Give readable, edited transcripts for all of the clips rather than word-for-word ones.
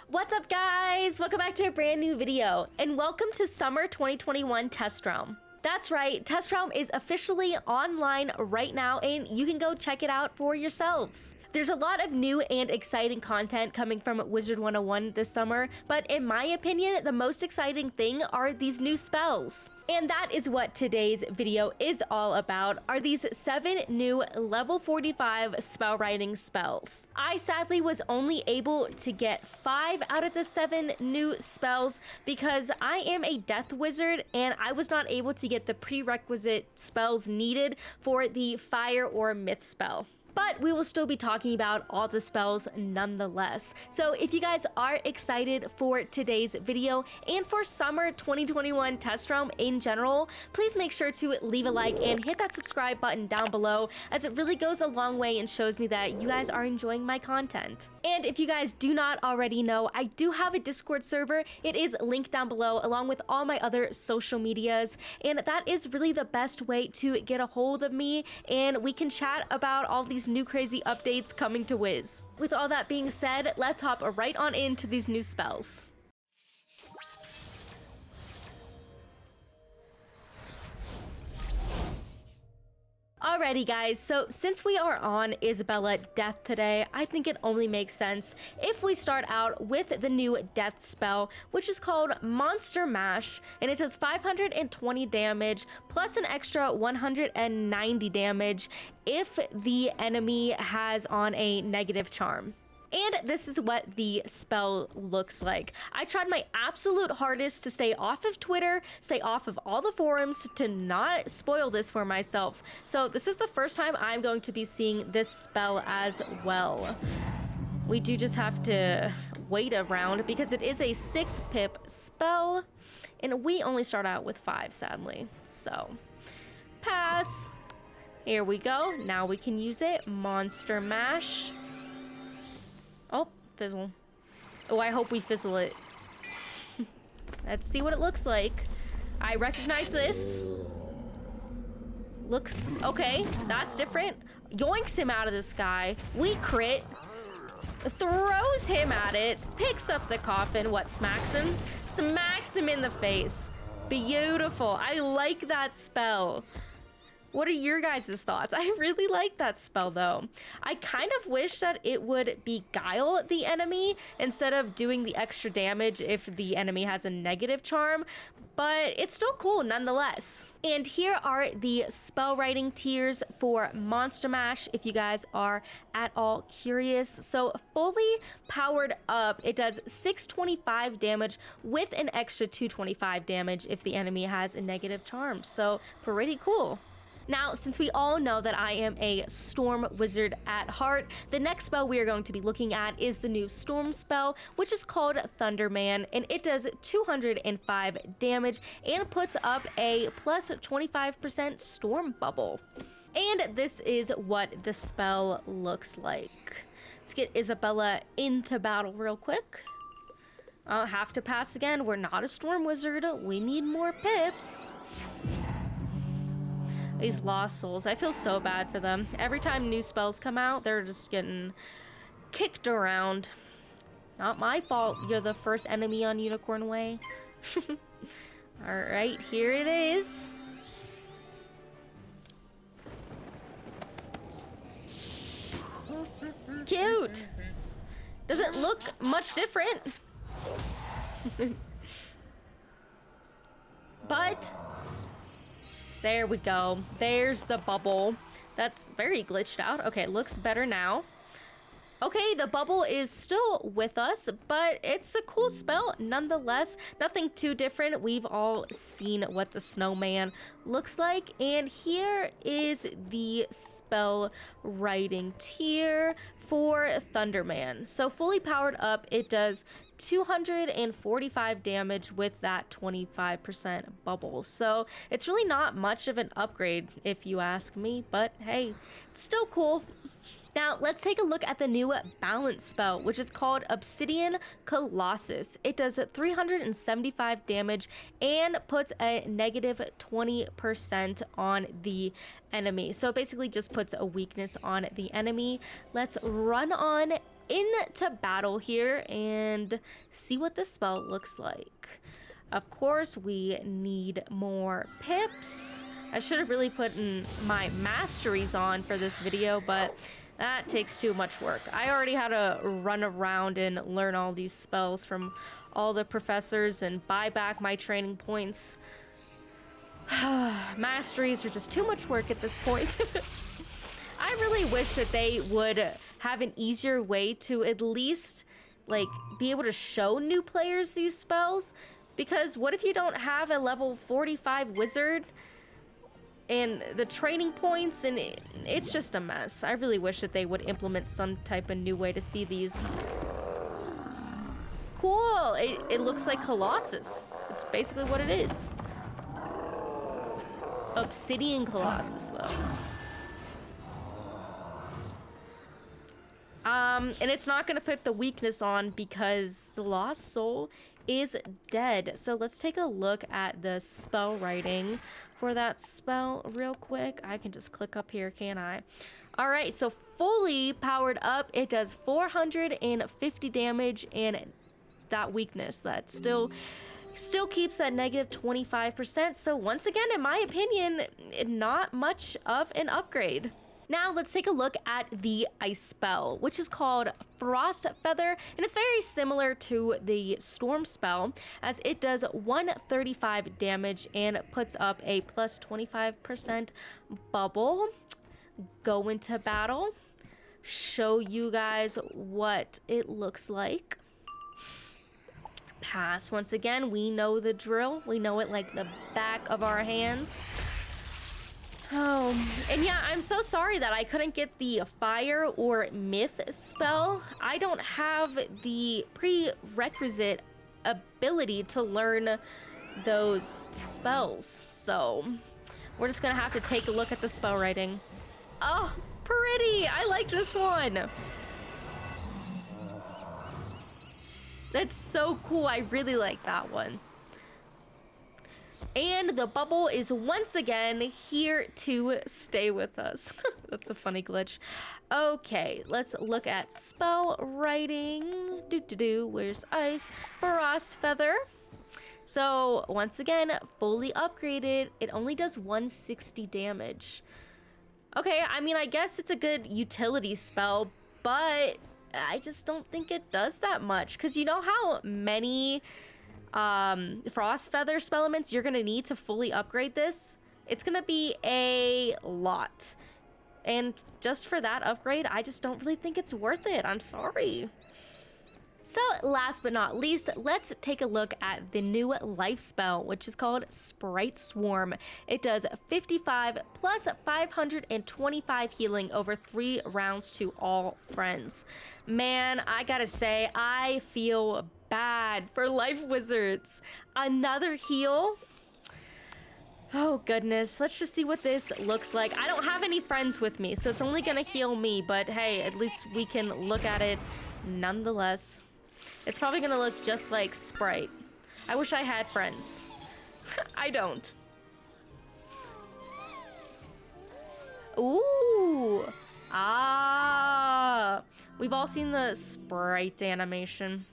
What's up guys? Welcome back to a brand new video and welcome to Summer 2021 Test Realm. That's right, Test Realm is officially online right now and you can go check it out for yourselves. There's a lot of new and exciting content coming from Wizard101 this summer, but in my opinion, the most exciting thing are these new spells. And that is what today's video is all about, are these 7 new level 45 spell writing spells. I sadly was only able to get 5 out of the 7 new spells because I am a death wizard and I was not able to get the prerequisite spells needed for the fire or myth spell. But we will still be talking about all the spells nonetheless. So if you guys are excited for today's video and for summer 2021 Test Realm in general, please make sure to leave a like and hit that subscribe button down below, as it really goes a long way and shows me that you guys are enjoying my content. And if you guys do not already know, I do have a Discord server. It is linked down below along with all my other social medias, and that is really the best way to get a hold of me, and we can chat about all these new crazy updates coming to Wiz. With all that being said, let's hop right on into these new spells. Alrighty guys, so since we are on Isabella Death today, I think it only makes sense if we start out with the new death spell, which is called Monster Mash, and it does 520 damage plus an extra 190 damage if the enemy has on a negative charm. And this is what the spell looks like. I tried my absolute hardest to stay off of Twitter, stay off of all the forums, to not spoil this for myself. So this is the first time I'm going to be seeing this spell as well. We do just have to wait around because it is a 6 pip spell, and we only start out with 5, sadly. So, pass. Here we go. Now we can use it. Monster Mash. Oh, fizzle. Oh, I hope we fizzle it. Let's see what it looks like. I recognize this. Looks okay. That's different. Yoinks him out of the sky. We crit. Throws him at it. Picks up the coffin. What, smacks him? Smacks him in the face. Beautiful. I like that spell. What are your guys' thoughts? I really like that spell though. I kind of wish that it would beguile the enemy instead of doing the extra damage if the enemy has a negative charm, but it's still cool nonetheless. And here are the spell writing tiers for Monster Mash if you guys are at all curious. So fully powered up, it does 625 damage with an extra 225 damage if the enemy has a negative charm. So pretty cool. Now, since we all know that I am a storm wizard at heart, the next spell we are going to be looking at is the new storm spell, which is called Thunderman, and it does 205 damage and puts up a plus 25% storm bubble. And this is what the spell looks like. Let's get Isabella into battle real quick. I'll have to pass again. We're not a storm wizard. We need more pips. These lost souls, I feel so bad for them. Every time new spells come out, they're just getting kicked around. Not my fault, you're the first enemy on Unicorn Way. Alright, here it is. Cute! Doesn't look much different. But there we go. There's the bubble. That's very glitched out. Okay, looks better now. Okay, the bubble is still with us, but it's a cool spell nonetheless. Nothing too different. We've all seen what the snowman looks like. And here is the spell writing tier for Thunderman. So fully powered up, it does 245 damage with that 25% bubble. So it's really not much of an upgrade if you ask me, but hey, it's still cool. Now, let's take a look at the new balance spell, which is called Obsidian Colossus. It does 375 damage and puts a negative 20% on the enemy. So it basically just puts a weakness on the enemy. Let's run on into battle here and see what this spell looks like. Of course, we need more pips. I should have really put in my masteries on for this video, but that takes too much work. I already had to run around and learn all these spells from all the professors and buy back my training points. Masteries are just too much work at this point. I really wish that they would have an easier way to at least like be able to show new players these spells, because what if you don't have a level 45 wizard and the training points, and it's just a mess. I really wish that they would implement some type of new way to see these. Cool, it looks like Colossus. It's basically what it is. Obsidian Colossus though. And it's not gonna put the weakness on because the lost soul is dead. So let's take a look at the spell writing for that spell real quick. I can just click up here, can't I? All right, so fully powered up, it does 450 damage, and that weakness that still keeps that negative 25%. So once again, in my opinion, not much of an upgrade. Now let's take a look at the ice spell, which is called Frost Feather, and it's very similar to the storm spell, as it does 135 damage and puts up a plus 25% bubble. Go into battle, show you guys what it looks like. Pass. Once again, we know the drill. We know it like the back of our hands. Oh, and yeah, I'm so sorry that I couldn't get the fire or myth spell. I don't have the prerequisite ability to learn those spells, so we're just gonna have to take a look at the spell writing. Oh, pretty! I like this one. That's so cool. I really like that one. And the bubble is once again here to stay with us. That's a funny glitch. Okay, let's look at spell writing. Where's ice? Frost Feather. So once again, fully upgraded. It only does 160 damage. Okay, I mean, I guess it's a good utility spell, but I just don't think it does that much, because you know how many Frost Feather spell elements you're gonna need to fully upgrade this? It's gonna be a lot, and just for that upgrade, I just don't really think it's worth it. I'm sorry. So last but not least, let's take a look at the new life spell, which is called Sprite Swarm. It does 55 plus 525 healing over 3 rounds to all friends. Man, I gotta say, I feel bad for life wizards. Another heal? Oh goodness, let's just see what this looks like. I don't have any friends with me, so it's only gonna heal me, but hey, at least we can look at it nonetheless. It's probably gonna look just like Sprite. I wish I had friends. I don't. Ooh. Ah. We've all seen the Sprite animation.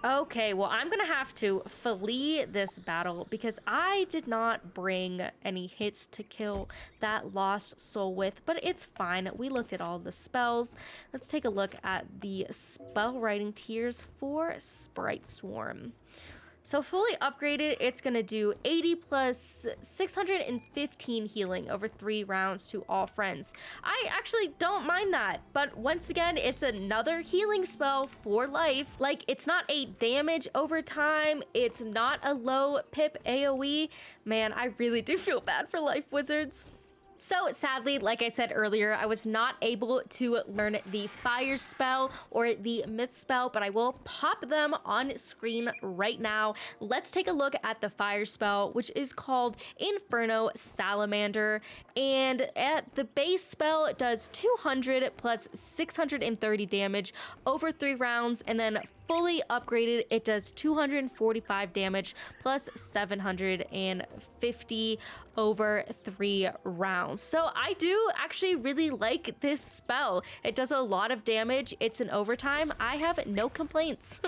Okay, well, I'm gonna have to flee this battle because I did not bring any hits to kill that lost soul with, but it's fine. We looked at all the spells. Let's take a look at the spell writing tiers for Sprite Swarm. So fully upgraded, it's gonna do 80 plus 615 healing over 3 rounds to all friends. I actually don't mind that, but once again, it's another healing spell for life. Like, it's not a damage over time, it's not a low pip AoE. Man, I really do feel bad for life wizards. So sadly, like I said earlier, I was not able to learn the fire spell or the myth spell, but I will pop them on screen right now. Let's take a look at the fire spell, which is called Inferno Salamander. And at the base spell, it does 200 plus 630 damage over 3 rounds, and then fully upgraded, it does 245 damage plus 750 over 3 rounds. So I do actually really like this spell. It does a lot of damage. It's an overtime. I have no complaints.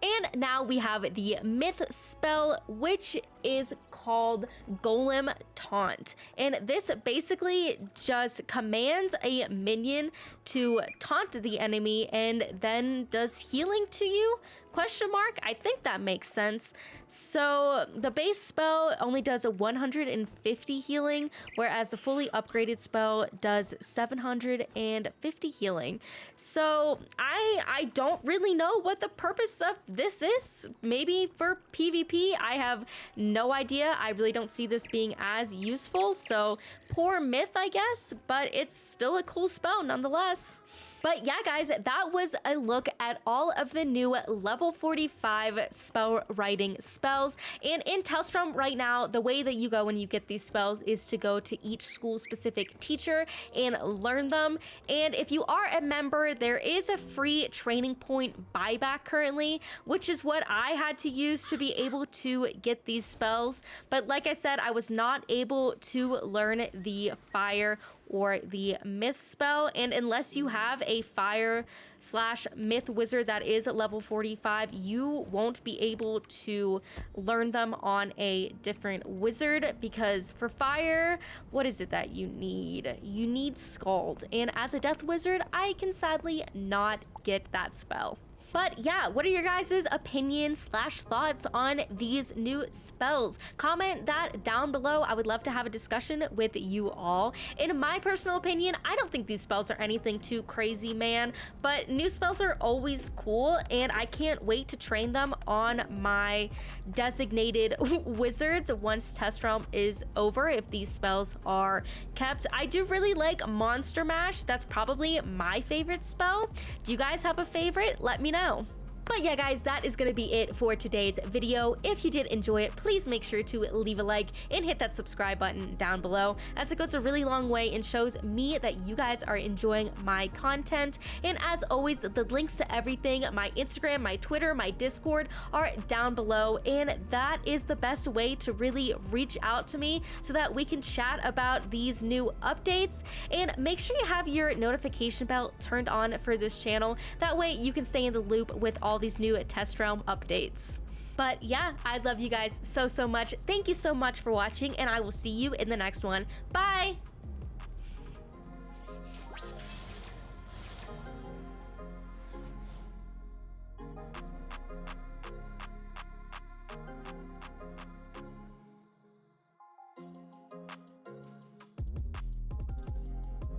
And now we have the myth spell, which is called Golem Taunt. And this basically just commands a minion to taunt the enemy and then does healing to you? Question mark? I think that makes sense. So the base spell only does a 150 healing, whereas the fully upgraded spell does 750 healing. So I don't really know what the purpose of this is. Maybe for PvP, I have no idea. I really don't see this being as useful. So poor myth, I guess, but it's still a cool spell nonetheless. But yeah, guys, that was a look at all of the new level 45 spell writing spells. And in Tellstrom right now, the way that you go when you get these spells is to go to each school specific teacher and learn them. And if you are a member, there is a free training point buyback currently, which is what I had to use to be able to get these spells. But like I said, I was not able to learn the fire or the myth spell, and unless you have a fire/myth wizard that is at level 45, you won't be able to learn them on a different wizard, because for fire, what is it that you need? You need Scald, and as a death wizard, I can sadly not get that spell. But yeah, what are your guys' opinions/thoughts on these new spells? Comment that down below. I would love to have a discussion with you all. In my personal opinion, I don't think these spells are anything too crazy, man, but new spells are always cool, and I can't wait to train them on my designated wizards once Test Realm is over, if these spells are kept. I do really like Monster Mash. That's probably my favorite spell. Do you guys have a favorite? Let me know. But yeah, guys, that is going to be it for today's video. If you did enjoy it, please make sure to leave a like and hit that subscribe button down below, as it goes a really long way and shows me that you guys are enjoying my content. And as always, the links to everything, my Instagram, my Twitter, my Discord, are down below, and that is the best way to really reach out to me so that we can chat about these new updates. And make sure you have your notification bell turned on for this channel. That way you can stay in the loop with all these new Test Realm updates. But yeah, I love you guys so much. Thank you so much for watching, and I will see you in the next one. Bye!